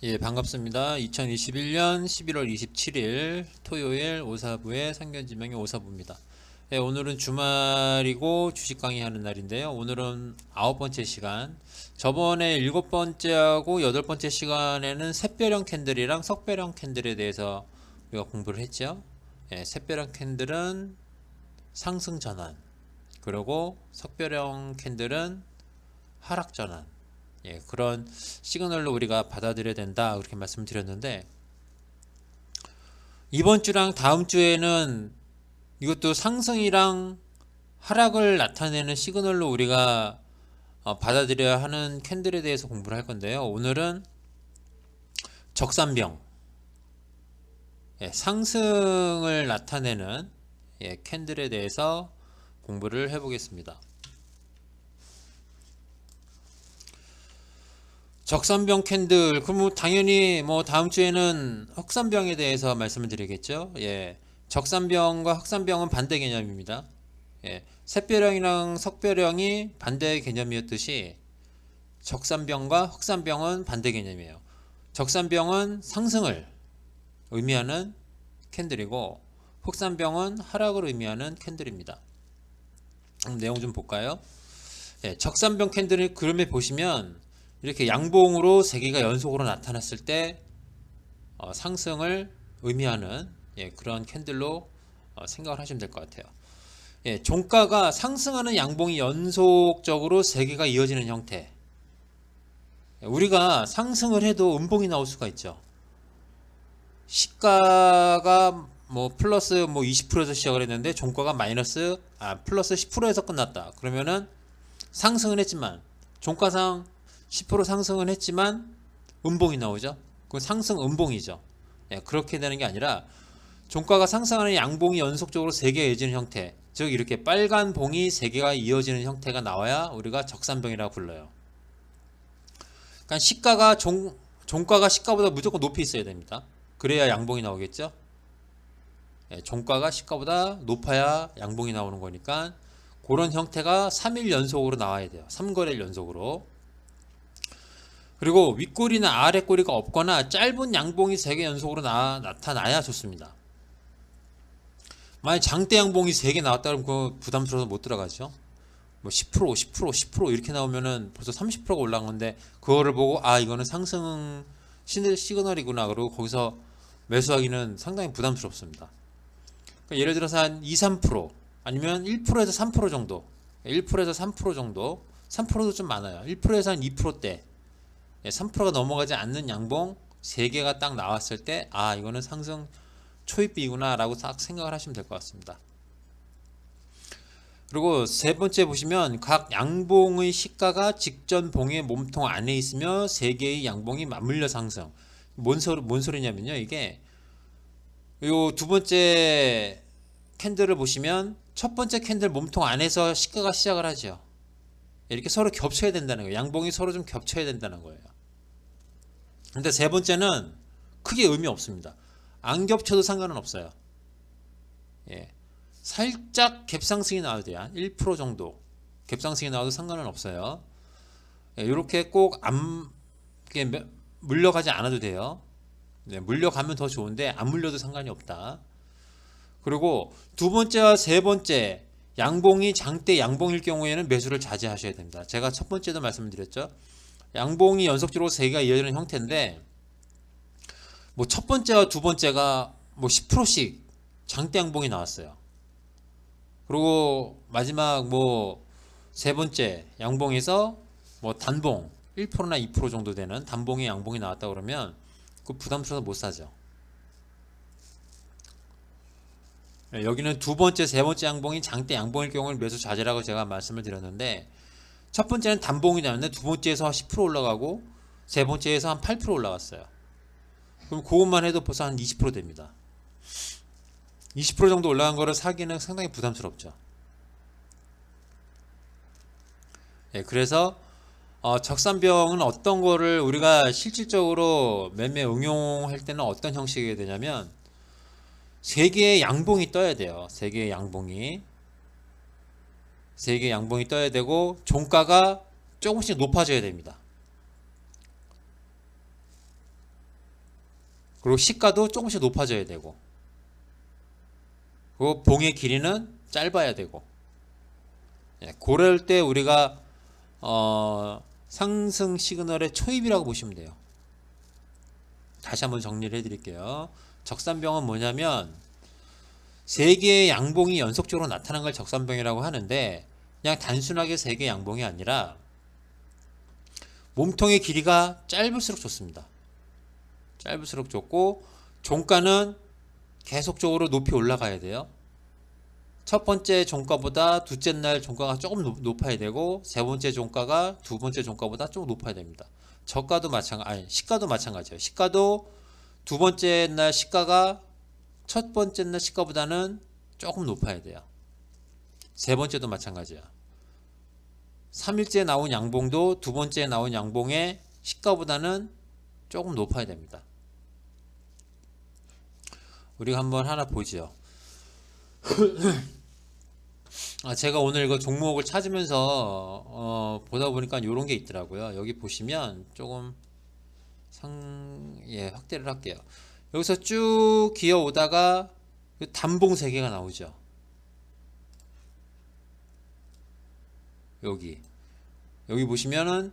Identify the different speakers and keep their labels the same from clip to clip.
Speaker 1: 예, 반갑습니다. 2021년 11월 27일 토요일 오사부의 상견지명의 오사부입니다. 예, 오늘은 주말이고 주식 강의하는 날인데요. 오늘은 9번째 시간. 저번에 7번째하고 8번째 시간에는 샛별형 캔들이랑 석별형 캔들에 대해서 우리가 공부를 했죠. 예, 샛별형 캔들은 상승 전환, 그리고 석별형 캔들은 하락 전환. 예, 그런 시그널로 우리가 받아들여야 된다 그렇게 말씀드렸는데, 이번 주랑 다음 주에는 이것도 상승이랑 하락을 나타내는 시그널로 우리가 받아들여야 하는 캔들에 대해서 공부를 할 건데요. 오늘은 적산병, 예, 상승을 나타내는 캔들에 대해서 공부를 해보겠습니다. 적산병 캔들, 그럼 당연히 다음 주에는 흑산병에 대해서 말씀을 드리겠죠. 예. 적산병과 흑산병은 반대 개념입니다. 예. 샛별형이랑 석별형이 반대 개념이었듯이 적산병과 흑산병은 반대 개념이에요. 적산병은 상승을 의미하는 캔들이고 흑산병은 하락을 의미하는 캔들입니다. 내용 좀 볼까요? 예. 적산병 캔들을 그림에 보시면 이렇게 양봉으로 3개가 연속으로 나타났을 때 상승을 의미하는 그런 캔들로 생각을 하시면 될 것 같아요. 예, 종가가 상승하는 양봉이 연속적으로 3개가 이어지는 형태. 우리가 상승을 해도 음봉이 나올 수가 있죠. 시가가 플러스 20%에서 시작을 했는데 종가가 플러스 10%에서 끝났다. 그러면은 상승은 했지만 종가상 10% 상승은 했지만 음봉이 나오죠. 그건 상승 음봉이죠. 예, 그렇게 되는 게 아니라 종가가 상승하는 양봉이 연속적으로 3개 이어지는 형태, 즉 이렇게 빨간 봉이 3개가 이어지는 형태가 나와야 우리가 적산병이라고 불러요. 그러니까 종가가 시가보다 무조건 높이 있어야 됩니다. 그래야 양봉이 나오겠죠. 예, 종가가 시가보다 높아야 양봉이 나오는 거니까 그런 형태가 3일 연속으로 나와야 돼요. 3거래일 연속으로. 그리고 윗꼬리나 아랫꼬리가 없거나 짧은 양봉이 3개 연속으로 나타나야 좋습니다. 만약 장대 양봉이 3개 나왔다 그러면 그거 부담스러워서 못 들어가죠. 10% 이렇게 나오면은 벌써 30%가 올라간 건데, 그거를 보고 이거는 상승 시그널이구나 그러고 거기서 매수하기는 상당히 부담스럽습니다. 그러니까 예를 들어서 한 2, 3% 아니면 1%에서 3% 정도, 1%에서 3% 정도, 3%도 좀 많아요. 1%에서 한 2%대, 3%가 넘어가지 않는 양봉 3개가 딱 나왔을 때 이거는 상승 초입비구나 라고 딱 생각을 하시면 될 것 같습니다. 그리고 세 번째 보시면 각 양봉의 시가가 직전 봉의 몸통 안에 있으며 3개의 양봉이 맞물려 상승. 뭔 소리냐면요, 이게 요 두 번째 캔들을 보시면 첫 번째 캔들 몸통 안에서 시가가 시작을 하죠. 이렇게 서로 겹쳐야 된다는 거예요. 양봉이 서로 좀 겹쳐야 된다는 거예요. 근데 세 번째는 크게 의미 없습니다. 안 겹쳐도 상관은 없어요. 예. 살짝 갭상승이 나와도 돼요. 1% 정도 갭상승이 나와도 상관은 없어요. 예, 이렇게 꼭 물려가지 않아도 돼요. 네, 물려가면 더 좋은데 안 물려도 상관이 없다. 그리고 두 번째와 세 번째 양봉이 장대 양봉일 경우에는 매수를 자제하셔야 됩니다. 제가 첫 번째도 말씀드렸죠. 양봉이 연속적으로 3개가 이어지는 형태인데 첫 번째와 두 번째가 10%씩 장대 양봉이 나왔어요. 그리고 마지막 세 번째 양봉에서 단봉 1%나 2% 정도 되는 단봉의 양봉이 나왔다 그러면 그 부담스러워서 못 사죠. 여기는 두 번째, 세 번째 양봉이 장대 양봉일 경우는 매수 자제라고 제가 말씀을 드렸는데, 첫 번째는 단봉이 나왔는데 두 번째에서 10% 올라가고 세 번째에서 한 8% 올라갔어요. 그럼 그것만 해도 벌써 한 20% 됩니다. 20% 정도 올라간 거를 사기는 상당히 부담스럽죠. 예, 그래서 적산병은 어떤 거를 우리가 실질적으로 매매 응용할 때는 어떤 형식이 되냐면 3개의 양봉이 떠야 돼요. 3개의 양봉이 떠야 되고 종가가 조금씩 높아져야 됩니다. 그리고 시가도 조금씩 높아져야 되고, 그리고 봉의 길이는 짧아야 되고, 예, 그럴 때 우리가 상승 시그널의 초입이라고 보시면 돼요. 다시 한번 정리를 해드릴게요. 적산병은 뭐냐면 세 개의 양봉이 연속적으로 나타난 걸 적산병이라고 하는데, 그냥 단순하게 세 개의 양봉이 아니라 몸통의 길이가 짧을수록 좋습니다. 짧을수록 좋고, 종가는 계속적으로 높이 올라가야 돼요. 첫 번째 종가보다 둘째 날 종가가 조금 높아야 되고, 세 번째 종가가 두 번째 종가보다 조금 높아야 됩니다. 저가도 시가도 마찬가지예요. 시가도 두 번째 날 시가가 첫 번째 날 시가보다는 조금 높아야 돼요. 세 번째도 마찬가지야. 3일째 나온 양봉도 두 번째 나온 양봉의 시가보다는 조금 높아야 됩니다. 우리가 한번 하나 보죠. 제가 오늘 이거 종목을 찾으면서 보다 보니까 이런 게 있더라고요. 여기 보시면 조금 확대를 할게요. 여기서 쭉 기어오다가 단봉 3개가 나오죠. 여기 보시면은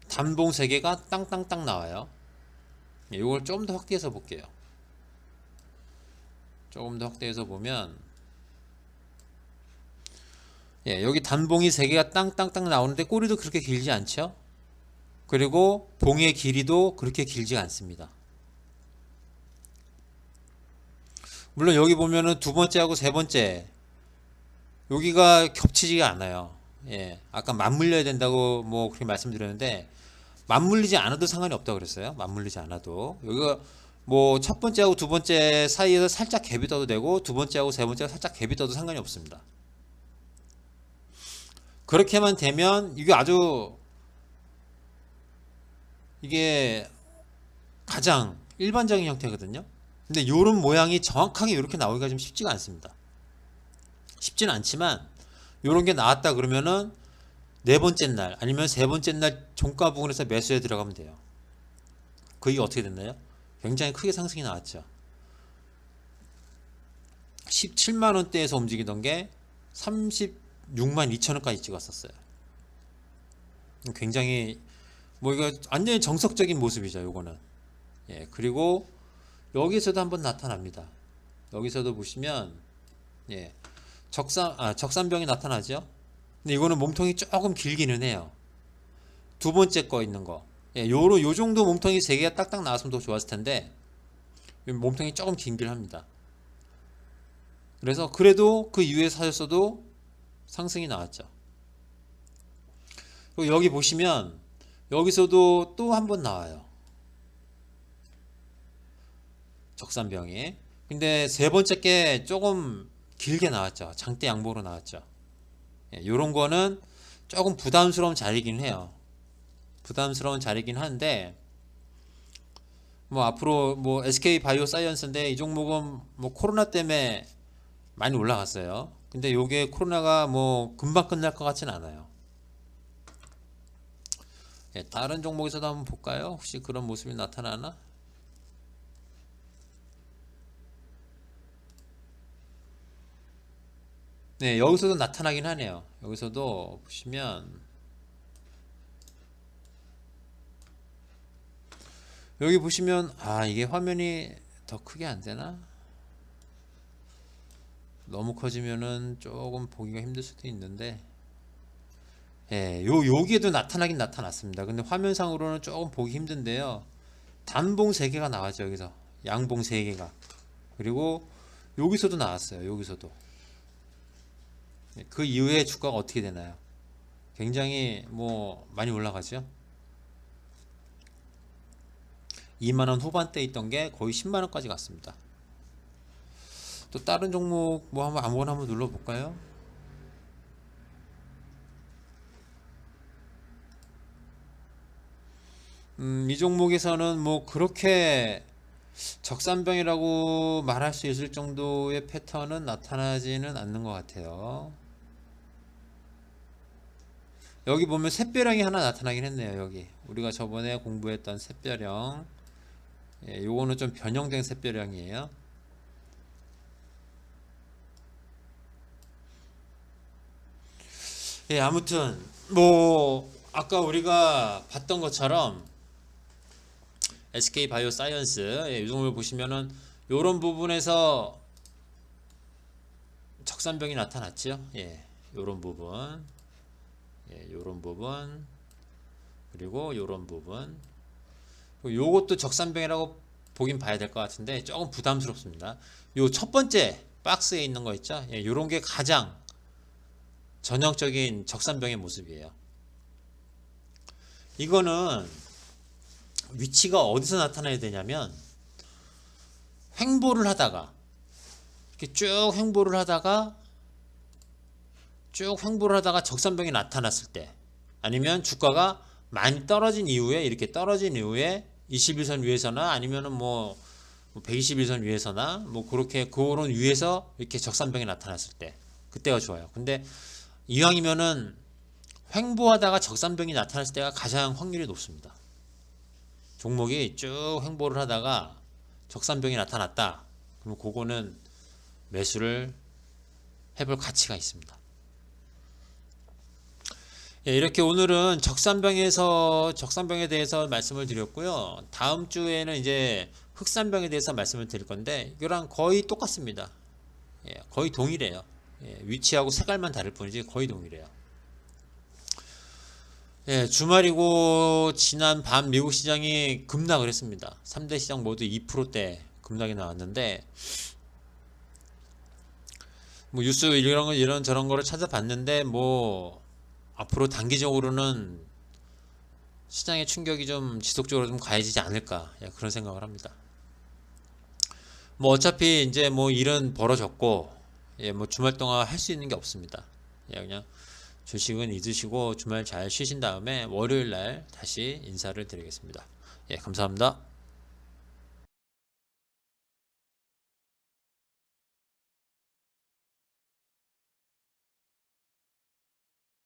Speaker 1: 단봉 3개가 땅땅땅 나와요. 이걸 좀 더 확대해서 볼게요. 조금 더 확대해서 보면, 여기 단봉이 3개가 땅땅땅 나오는데 꼬리도 그렇게 길지 않죠. 그리고 봉의 길이도 그렇게 길지 않습니다. 물론 여기 보면은 두 번째하고 세 번째 여기가 겹치지가 않아요. 아까 맞물려야 된다고 뭐 그렇게 말씀드렸는데, 맞물리지 않아도 상관이 없다고 그랬어요. 맞물리지 않아도 여기가 뭐 첫 번째하고 두 번째 사이에서 살짝 갭이 떠도 되고, 두 번째하고 세 번째가 살짝 갭이 떠도 상관이 없습니다. 그렇게만 되면 이게 가장 일반적인 형태거든요. 근데 이런 모양이 정확하게 이렇게 나오기가 좀 쉽지가 않습니다. 쉽지는 않지만 이런 게 나왔다 그러면은 네 번째 날 아니면 세 번째 날 종가 부근에서 매수에 들어가면 돼요. 그게 어떻게 됐나요? 굉장히 크게 상승이 나왔죠. 17만원대에서 움직이던 게 36만 2천원까지 찍었었어요. 굉장히 뭐 이거 완전히 정석적인 모습이죠. 요거는. 그리고 여기서도 한번 나타납니다. 여기서도 보시면 적산병이 나타나죠. 근데 이거는 몸통이 조금 길기는 해요. 두 번째 거 있는 거. 요 정도 몸통이 3개가 딱딱 나왔으면 더 좋았을 텐데, 몸통이 조금 긴길 합니다. 그래서 그래도 그 이후에 사셨어도 상승이 나왔죠. 그리고 여기 보시면 여기서도 또 한 번 나와요. 적산병이. 근데 세 번째 게 조금 길게 나왔죠. 장대 양봉으로 나왔죠. 요런 거는 조금 부담스러운 자리긴 해요. 부담스러운 자리긴 한데, 뭐 앞으로 뭐 SK 바이오사이언스인데 이 종목은 뭐 코로나 때문에 많이 올라갔어요. 근데 요게 코로나가 뭐 금방 끝날 것 같진 않아요. 다른 종목에서도 한번 볼까요? 혹시 그런 모습이 나타나나? 여기서도 나타나긴 하네요. 여기서도 보시면 여기 보시면 이게 화면이 더 크게 안 되나? 너무 커지면은 조금 보기가 힘들 수도 있는데, 여기에도 나타나긴 나타났습니다. 근데 화면상으로는 조금 보기 힘든데요. 단봉 3개가 나왔죠. 여기서 양봉 3개가. 그리고 여기서도 나왔어요. 여기서도. 그 이후에 주가가 어떻게 되나요? 굉장히 뭐 많이 올라가죠. 2만원 후반대 있던 게 거의 10만원까지 갔습니다. 또 다른 종목 뭐 아무거나 한번 눌러볼까요? 이 종목에서는 뭐 그렇게 적산병이라고 말할 수 있을 정도의 패턴은 나타나지는 않는 것 같아요. 여기 보면 샛별형이 하나 나타나긴 했네요. 여기 우리가 저번에 공부했던 샛별형, 예, 요거는 좀 변형된 샛별형이에요. 예, 아무튼 뭐 아까 우리가 봤던 것처럼 SK 바이오사이언스, 예, 이 종목을 보시면은 요런 부분에서 적산병이 나타났죠. 예, 요런 부분, 예, 요런 부분, 그리고 요런 부분, 요것도 적산병이라고 보긴 봐야 될 것 같은데 조금 부담스럽습니다. 요 첫 번째 박스에 있는 거 있죠. 예, 요런 게 가장 전형적인 적산병의 모습이에요. 이거는 위치가 어디서 나타나야 되냐면 횡보를 하다가 이렇게 쭉 횡보를 하다가 적산병이 나타났을 때, 아니면 주가가 많이 떨어진 이후에, 이렇게 떨어진 이후에 21선 위에서나 아니면은 뭐 121선 위에서나 뭐 그렇게 그런 위에서 이렇게 적산병이 나타났을 때, 그때가 좋아요. 근데 이왕이면은 횡보하다가 적산병이 나타났을 때가 가장 확률이 높습니다. 종목이 쭉 횡보를 하다가 적산병이 나타났다. 그럼 그거는 매수를 해볼 가치가 있습니다. 예, 이렇게 오늘은 적산병에 대해서 말씀을 드렸고요. 다음 주에는 이제 흑산병에 대해서 말씀을 드릴 건데 이거랑 거의 똑같습니다. 예, 거의 동일해요. 예, 위치하고 색깔만 다를 뿐이지 거의 동일해요. 예, 주말이고 지난 밤 미국 시장이 급락을 했습니다. 3대 시장 모두 2%대 급락이 나왔는데, 뭐 뉴스 이런 저런 거를 찾아봤는데 뭐 앞으로 단기적으로는 시장의 충격이 좀 지속적으로 좀 가해지지 않을까, 예, 그런 생각을 합니다. 뭐 어차피 이제 뭐 일은 벌어졌고, 예, 뭐 주말 동안 할 수 있는 게 없습니다. 예, 그냥 주식은 잊으시고 주말 잘 쉬신 다음에 월요일 날 다시 인사를 드리겠습니다. 예, 감사합니다.